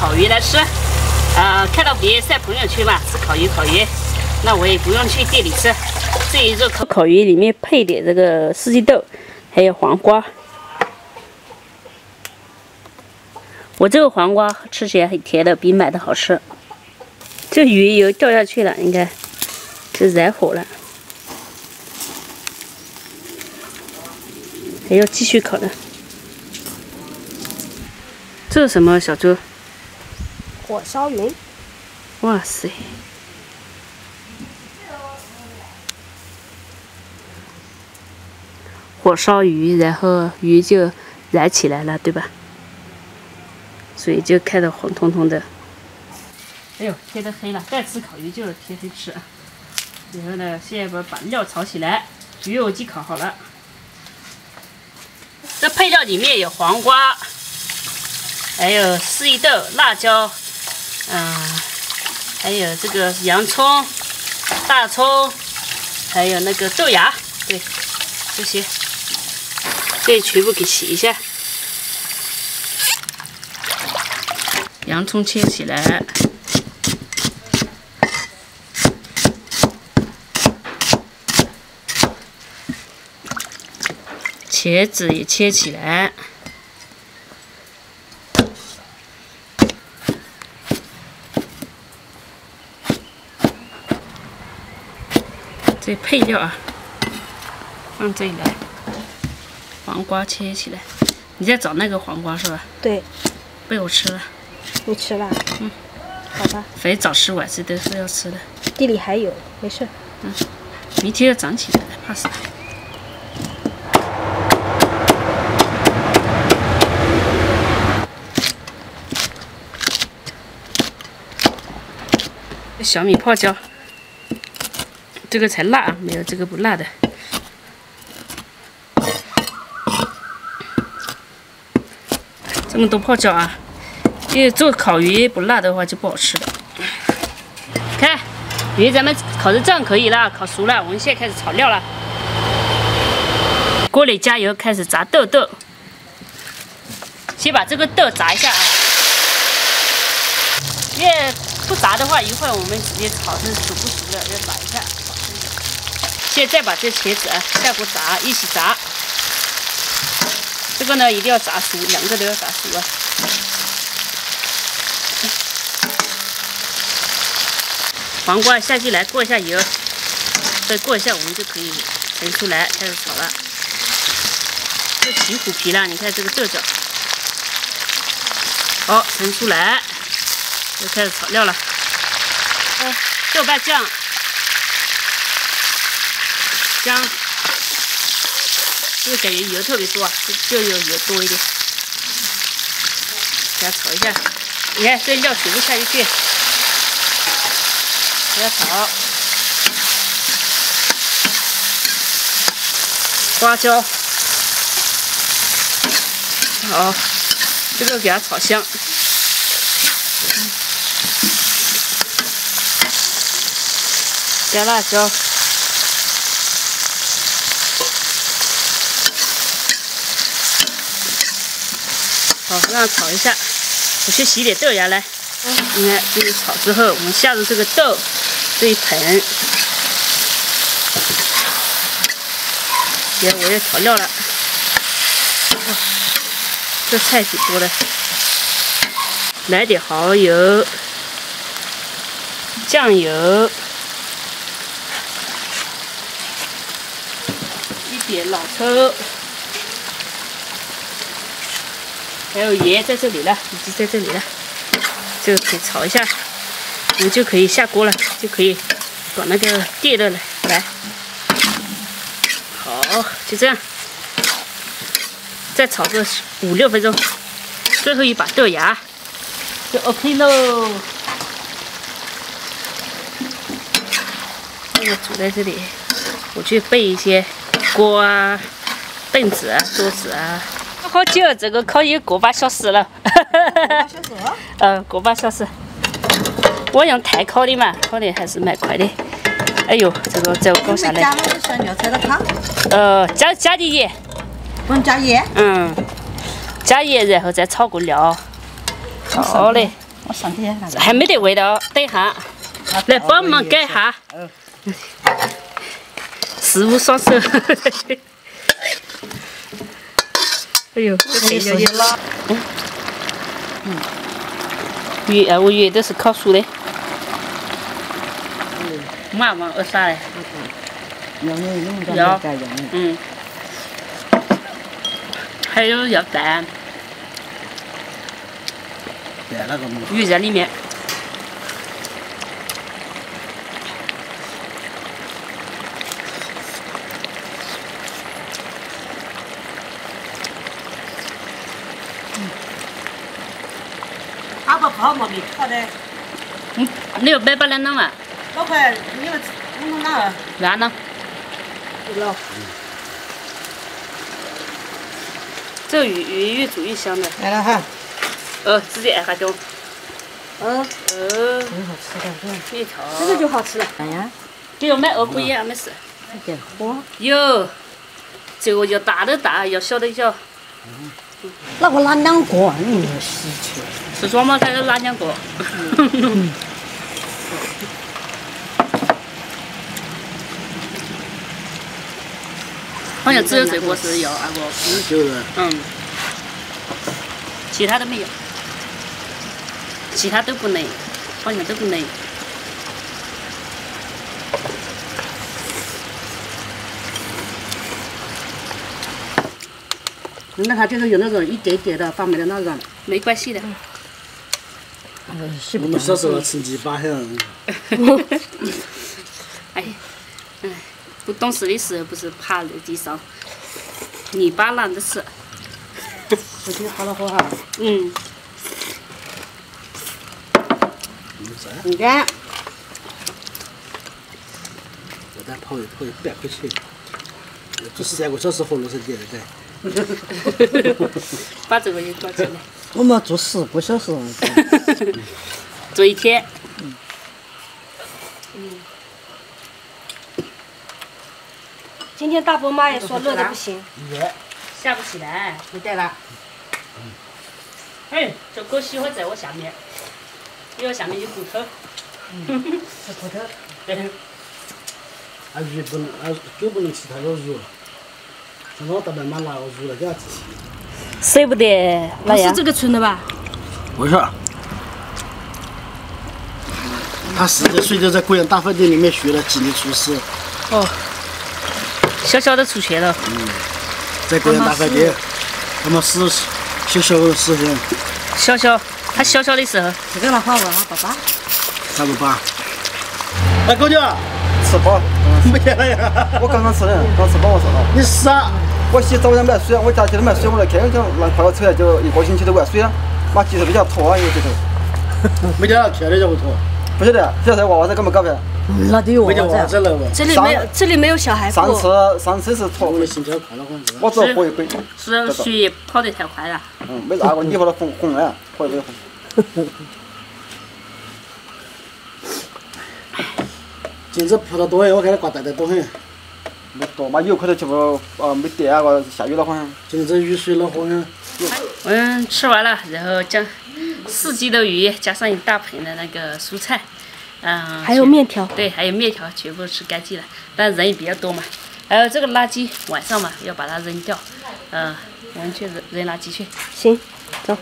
烤鱼来吃。看到别人晒朋友圈嘛，吃烤鱼，那我也不用去店里吃。这一肉烤鱼里面配点这个四季豆，还有黄瓜。我这个黄瓜吃起来很甜的，比买的好吃。这鱼油掉下去了，应该是燃火了，还要继续烤呢。这是什么小猪？火烧云。哇塞！火烧鱼，然后鱼就燃起来了，对吧？所以就看到红彤彤的。哎呦，天都黑了，再吃烤鱼就是天黑吃。然后呢，现在把料炒起来，鱼我已经烤好了。这配料里面有黄瓜，还有四季豆、辣椒，还有这个洋葱、大葱，还有那个豆芽，对，这些，这全部给洗一下。洋葱切起来，茄子也切起来。这配料啊，放这里来。黄瓜切起来，你在找那个黄瓜是吧？对。被我吃了。你吃了？嗯。好吧。反正早吃晚吃都是要吃的。地里还有，没事。明天要长起来了，怕啥？小米泡椒。这个才辣，没有这个不辣的。这么多泡椒啊！因为做烤鱼不辣的话就不好吃的。看，鱼咱们烤的这样可以了，烤熟了，我们现在开始炒料了。锅里加油，开始炸豆豆。先把这个豆炸一下啊，因为不炸的话，一会儿我们直接炒是熟不熟的，要炸一下。现在再把这茄子啊下锅炸，一起炸。这个呢一定要炸熟，两个都要炸熟啊。黄瓜下进来，过一下油，再过一下我们就可以盛出来，开始炒了。这起虎皮了，你看这个豆角。好，盛出来，就开始炒料了。豆瓣酱。姜，这个感觉油特别多啊，就有油多一点。给它炒一下，你看这料全部下进去，给它炒。花椒，好，这个给它炒香。加辣椒。好，让它炒一下。我去洗点豆芽来。你看，这个炒之后，我们下入这个豆这一盆。也我要调料了。这菜挺多的。来点蚝油、酱油，一点老抽。还有盐在这里了，已经在这里了，这个可以炒一下，我们就可以下锅了，就可以搞那个电热来。好，就这样，再炒个5、6分钟，最后一把豆芽就 OK 喽。这个煮在这里，我去备一些锅啊、凳子啊、桌子啊。好久这个烤鱼过8小时了，过8小时。我用台烤的嘛，烤的还是蛮快的。哎呦，这个再搞下来。加了香料菜的汤。加点盐。不用加盐。加盐，然后再炒个料。好嘞。我上天那个。还没得味道，等一下，来帮忙改一下。事无双手。哎呦，这配料也拉。鱼啊，我鱼都是烤熟的。嘛嘛，二啥嘞？要，还有要蛋。鱼在里面。他不泡嘛，没泡的。你要摆把两弄嘛？老快，你们弄哪了？哪呢？老。这个鱼越煮越香的。来了哈。直接按下就。很好吃的，面条。这个就好吃了。哎呀，这个买可以啊，没事。有点火。有，这个要大的大，要小的小。那我拿2个，你有稀缺。是装嘛，才能拿2个。好像只有这个是要那个。其他都没有。其他都不能，好像都不能。那它就是有那种一点点的发霉的那种。没关系的。我们小时候吃泥巴很。哎，不懂事的时候不是趴在地上，泥巴懒得吃。回去好了喝哈。你看。我再泡一半块钱，就3个小时后60点的该。把这个也搞起来。我们做10个小时。做一天。今天大伯妈也说热的不行。下不起来。没带了。哎，这狗喜欢在我下面，因为下面有骨头。吃骨头。对。鱼不能，狗不能吃太多肉。老大伯妈拿个肉来给它吃。舍不得，不是这个村的吧？不是。他40岁就在贵阳大饭店里面学了几年厨师。哦。小小的出去了。在贵阳大饭店，他们是小时候。他小小的时候。这个拿花纹啊，爸爸。啥不爸？哎，狗舅。吃饱。没得了呀。我刚刚吃的，刚吃饱我说了。你傻。我洗澡想买水，我家里头买水，我来开就拿快个车来，就1个星期都灌水啊，妈鸡头比较脱啊，有鸡头。没得了，天的就不脱。不晓得，现在娃娃在干嘛搞的？那得有没得娃子了哇。这里没有小孩裤。上次是脱。我的心跳快了，我只喝一杯。是血液跑得太快了。没啥个，你喝了红了，喝一杯红。今次葡萄多哎，我看他刮带得多很。没多嘛，有可能就没得啊个，下雨了好像。今次雨水了好像。吃完了，然后将4季的鱼加上一大盆的那个蔬菜，还有面条。对，还有面条，全部吃干净了，但人也比较多嘛。还有这个垃圾，晚上嘛要把它扔掉，我们去扔垃圾去。行，走。